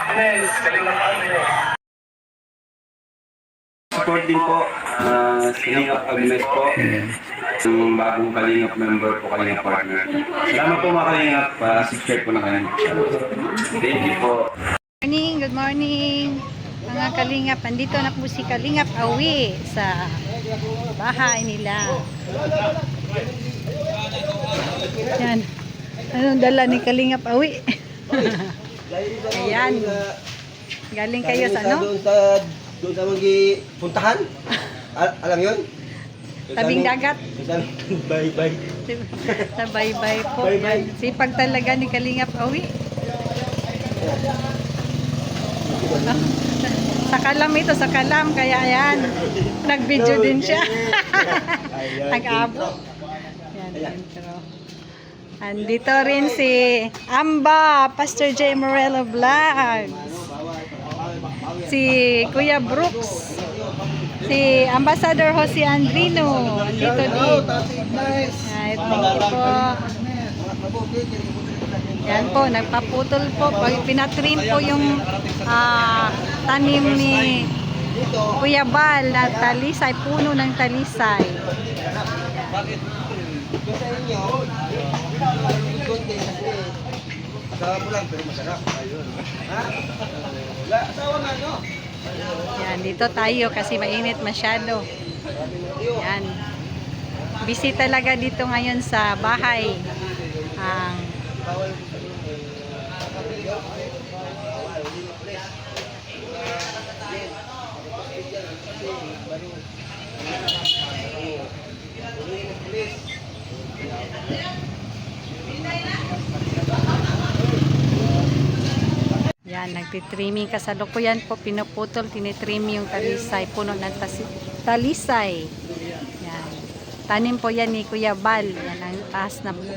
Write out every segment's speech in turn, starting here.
Agnes, Kalingap Agnes. Support din po, Kalingap Agnes po. Yung bagong Kalingap member po, Kalingap partner. Salamat po mga Kalingap, subscribe po na kayo. Thank you po. Good morning mga Kalingap. Andito na po si Kalingap Awi sa bahay nila. Yan. Anong dala ni Kalingap Awi? Ayan. Galing kayo sa ano? Doon sa puntahan. Alam yun? Tabing dagat. Bye-bye. Sa bye-bye po. Bye-bye. Sipag talaga ni Kalingap Awi. Sa kalam ito, sa kalam. Kaya yan. Nag-video din siya. Nag-abo. Yan, intro. Andito rin si Amba, Pastor J. Morello Vlogs. Si Kuya Brooks. Si Ambassador Jose Andrino. Andito din. Ay, thank you po. Yan po, nagpaputol po. Pinatrim po yung tanim ni Kuya Bal na talisay, puno ng talisay. Bakit? Sa inyo, konti kasi asawa mo lang pero masarap. Ayun. Ha? Wala, asawa nga, no? Yan, dito tayo kasi mainit masyado. Yan. Busy talaga dito ngayon sa bahay. Ang yan, nagtitrimming kasalukuyan po, pinuputol, tinitrim yung talisay, puno ng talisay. Yan. Tanim po yan ni Kuya Bal. Yan, ang taas na po.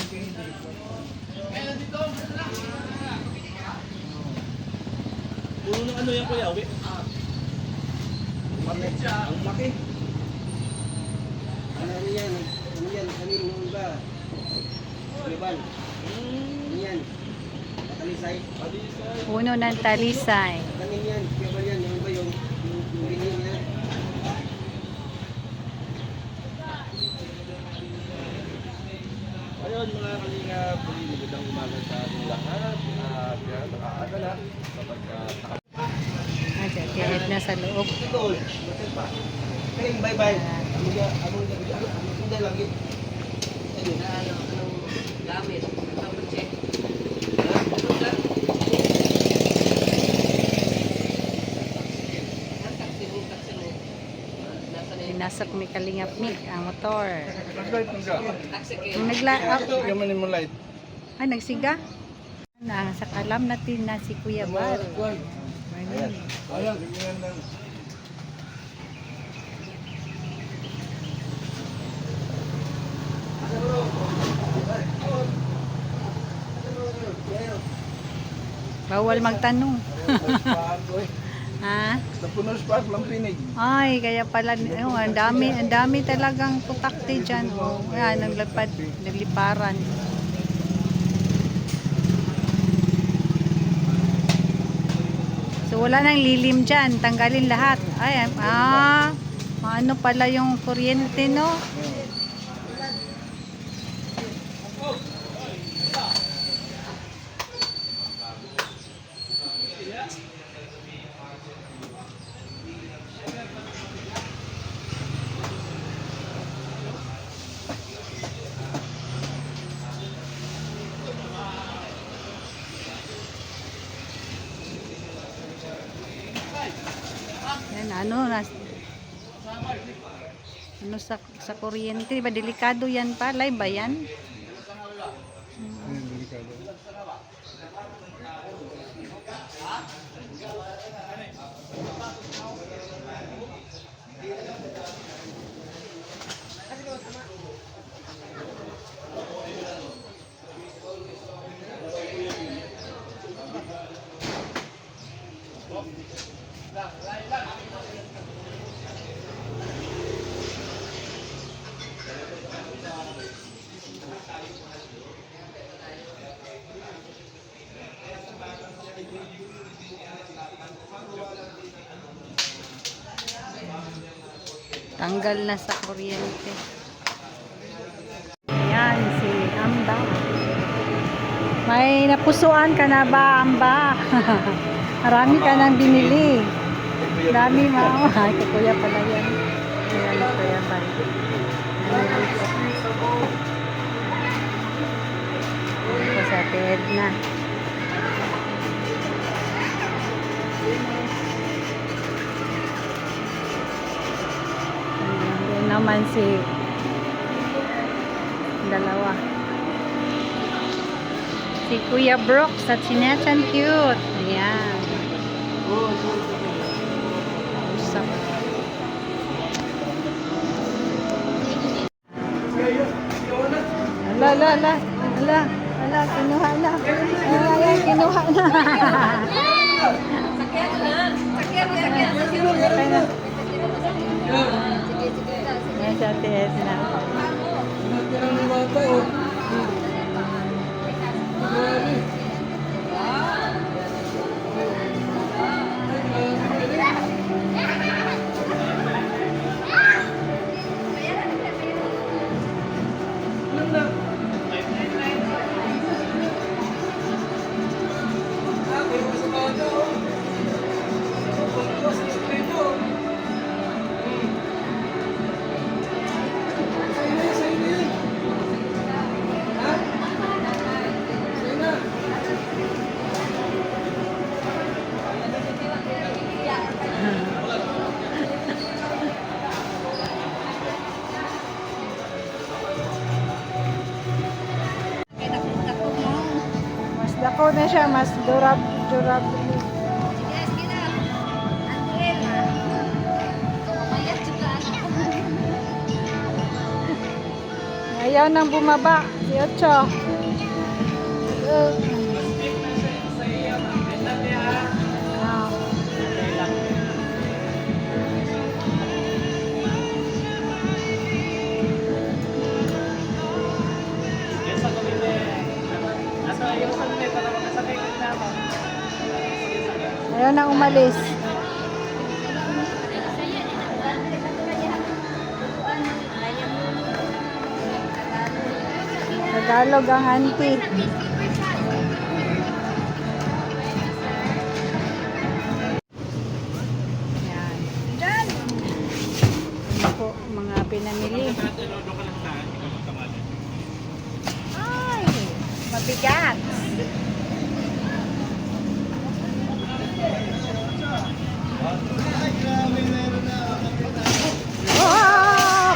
Puno ng ano yan, Kuya? Uwi? Ang laki. Ano yan? Ano yan? Kanino nung ba? Global. Ano yan? Talisay? Puno ng talisay. Kanin yan? Global yan? Yung ba yung binili niya? Ayun mga Kalingap, magandang umaga sa ating lahat. Nakaaga na kapag Kahit na sa loob. Kaling bye-bye. Among hindi lagi. Ayun. Anong gamit? Anong check? Pinasok ni Kalingap Mick ang motor. Nag-light mo ka? Yung nagla-up. Gamanin mo light. Ay, nagsiga. Sa kalam natin na si Kuya Bal. Morning. Ayan, tingnan lang. Bawal magtanong. Ha? Napuno spark lang pinig. Ay, kaya pala, ang dami talagang putakti dyan. Oh, yan, nagliparan. So, wala nang lilim dyan. Tanggalin lahat. Ay, ano pala yung kuryente, no? Yan, ano sa kuryente, diba delikado yan pa, live ba yan? Tanggal na sa kuryente. Ayan, si Amba. May napusuan ka na ba, Amba? Marami ka nang binili. Dami mo. Ay, kay Kuya pala yan. Ayan, Kuya Bal. Ito sa Ate Edna. Ayan naman si dalawa. Si Kuya Brooks at si Nathan Cute. Ayan. Usap. Ala, kinuha na. Ay, kinuha na. Sakyan na. Ayan si Ate Edna. Mas dako na siya, mas durable. Ayaw nang bumaba, si Ocho. Ayaw nang umalis. Tagalog ang auntie. Yan. Yan po mga pinamili. Ay, mabigat. Oh!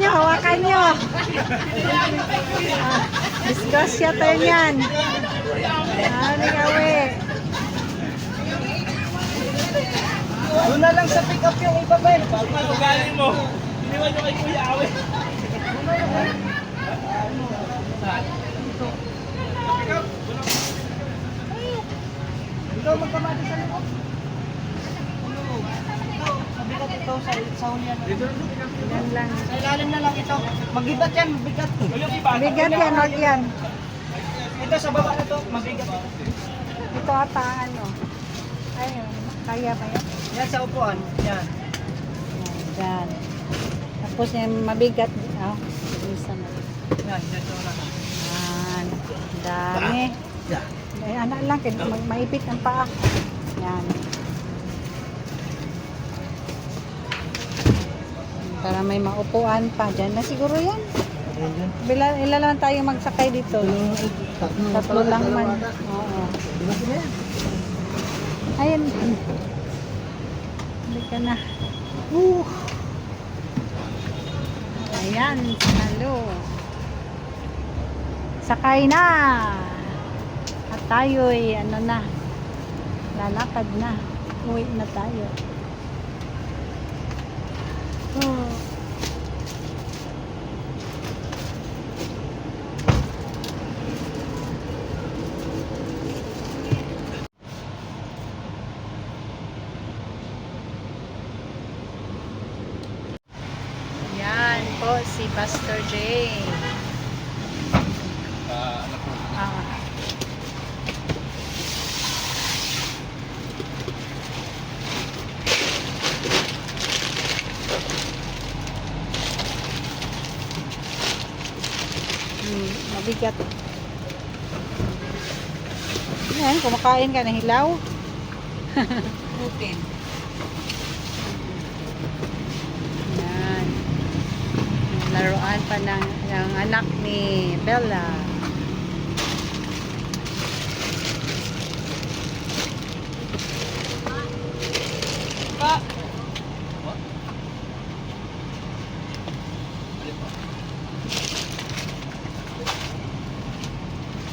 Hawakan nyo. Disgrasya tayo yan. Ano gawe? Doon na lang sa pick up yung iba pa. Galing mo. Iniwan nyo kay Kuya Awe. Ikaw magkamati sa loob. Mabigat ito sa hulihan. Yan lang. Sa ilalim na lang ito. Magibat yan, mabigat. Bigat yan, wag yan. Ito sa baba na to, mabigat. Ito ata ano. Ay, kaya ba yan? Yan sa upuan. Yan. Yan. Tapos yung mabigat. Oh, isa na. Yan, yan sa una. Yan. Dami. Yan. Ay, anak lang, maipit ang paa. Yan. Para may maupuan pa. Diyan na siguro yan. Ilan lang tayo magsakay dito. Tatlo lang man. Oo. Ayun. Hindi ka na. Ayan. Halo. Sakay na. At tayo'y ano na. Lalakad na. Uwi na tayo. Oh. Yan po si Pastor J. Ah. mabigat. Yan, kumakain ka ng hilaw. Open. Yan. Laruan pa ng anak ni Bella. Pa.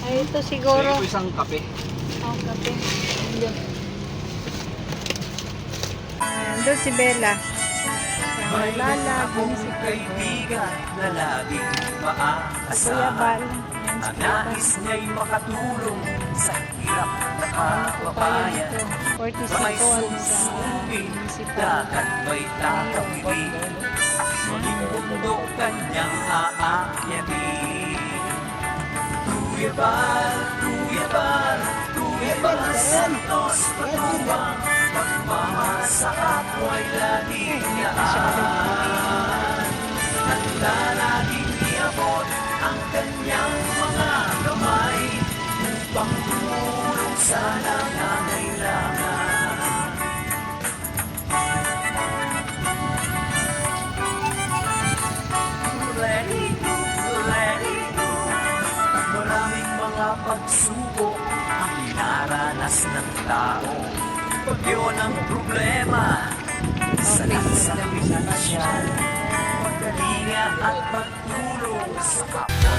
Ay, ito siguro. isang kape. Oh, kape. Yun. Ayan, doon si Bella. Siyang lalabong si kaibigan na laging Kuya maaasahan. Bal. Ang nais niya'y makatulong sa hirap na Ano po tayo kababayan. dito? 40 May Sipol sa susubin, municipal. dagat may tatawid. Muling bundok kanyang aakyatin. Kuya Bal, Kuya Bal, Kuya Bal Santos Patubang, pagmamahal sa kapwa'y laging yaan. Handa laging iabot ang kanyang mga kamay upang tumulong sa nangangailangan. Ready to, ready to. Maraming mga pagsubok ang inaranas ng tao. Bagyo ng problema sa lansang pinansyal. Pagkalinga at pagtulong sa kapwa